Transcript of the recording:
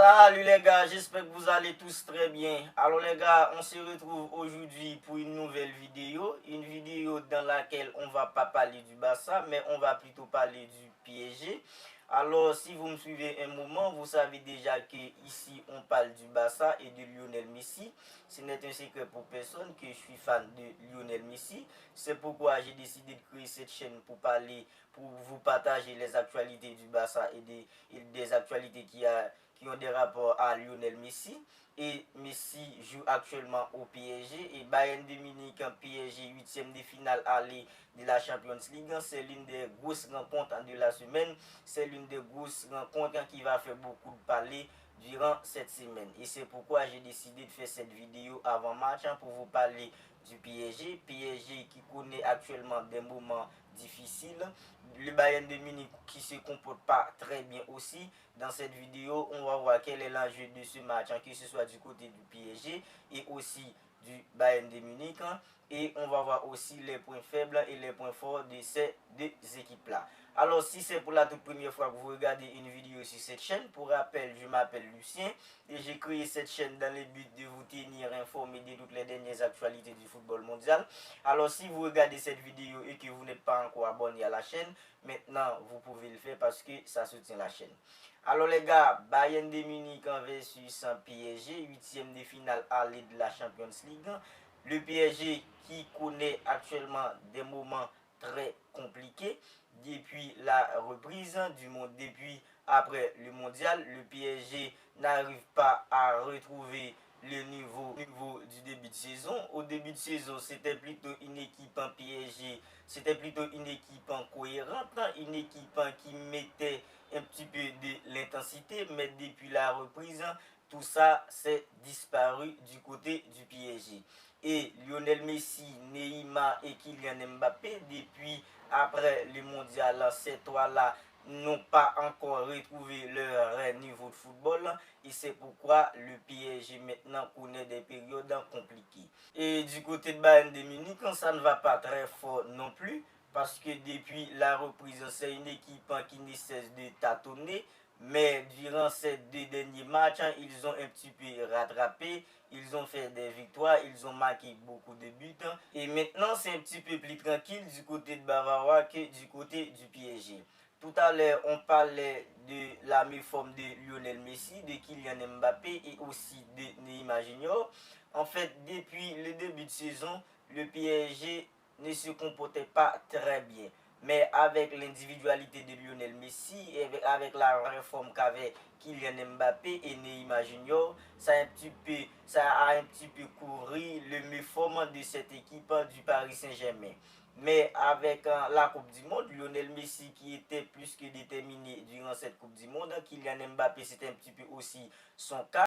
Salut les gars, j'espère que vous allez tous très bien. Alors les gars, on se retrouve aujourd'hui pour une nouvelle vidéo dans laquelle on va pas parler du Barça, mais on va plutôt parler du PSG. Alors si vous me suivez un moment, vous savez déjà que ici on parle du Barça et de Lionel Messi. Ce n'est un secret pour personne que je suis fan de Lionel Messi. C'est pourquoi j'ai décidé de créer cette chaîne pour vous partager les actualités du Barça et des actualités qui ont des rapports à Lionel Messi. Et Messi joue actuellement au PSG et Bayern de Munich en PSG 8e de finale aller de la Champions League. C'est l'une des grosses rencontres de la semaine. C'est l'une des grosses rencontres qui va faire beaucoup de parler durant cette semaine. Et c'est pourquoi j'ai décidé de faire cette vidéo avant match pour vous parler du PSG. PSG qui connaît actuellement des moments difficiles. Le Bayern de Munich qui se comporte pas très bien aussi. Dans cette vidéo, on va voir quel est l'enjeu de ce match, que ce soit du côté du PSG et aussi du Bayern de Munich. Et on va voir aussi les points faibles et les points forts de ces deux équipes-là. Alors, si c'est pour la toute première fois que vous regardez une vidéo sur cette chaîne, pour rappel, je m'appelle Lucien et j'ai créé cette chaîne dans le but de vous tenir informé de toutes les dernières actualités du football mondial. Alors, si vous regardez cette vidéo et que vous n'êtes pas encore abonné à la chaîne, maintenant vous pouvez le faire parce que ça soutient la chaîne. Alors les gars, Bayern de Munich versus PSG, 8e de finale aller de la Champions League. Le PSG qui connaît actuellement des moments très compliqués depuis la reprise du monde, depuis après le mondial. Le PSG n'arrive pas à retrouver le niveau du début de saison. Au début de saison, c'était plutôt une équipe en PSG, c'était plutôt une équipe cohérente, une équipe qui mettait un petit peu de l'intensité, mais depuis la reprise, tout ça s'est disparu du côté du PSG. Et Lionel Messi, Neymar et Kylian Mbappé, depuis après le mondial, ces trois-là n'ont pas encore retrouvé leur niveau de football et c'est pourquoi le PSG maintenant connaît des périodes compliquées. Et du côté de Bayern de Munich, ça ne va pas très fort non plus parce que depuis la reprise, c'est une équipe qui ne cesse de tâtonner. Mais durant ces deux derniers matchs, ils ont un petit peu rattrapé. Ils ont fait des victoires, ils ont marqué beaucoup de buts. Et maintenant, c'est un petit peu plus tranquille du côté de Bavarois que du côté du PSG. Tout à l'heure, on parlait de la méforme de Lionel Messi, de Kylian Mbappé et aussi de Neymar Junior. En fait, depuis le début de saison, le PSG ne se comportait pas très bien. Mais avec l'individualité de Lionel Messi et avec la réforme qu'avait Kylian Mbappé et Neymar Junior, ça a un petit peu couru le méforme de cette équipe du Paris Saint-Germain. Mais avec la Coupe du Monde, Lionel Messi qui était plus que déterminé durant cette Coupe du Monde, Kylian Mbappé c'était un petit peu aussi son cas.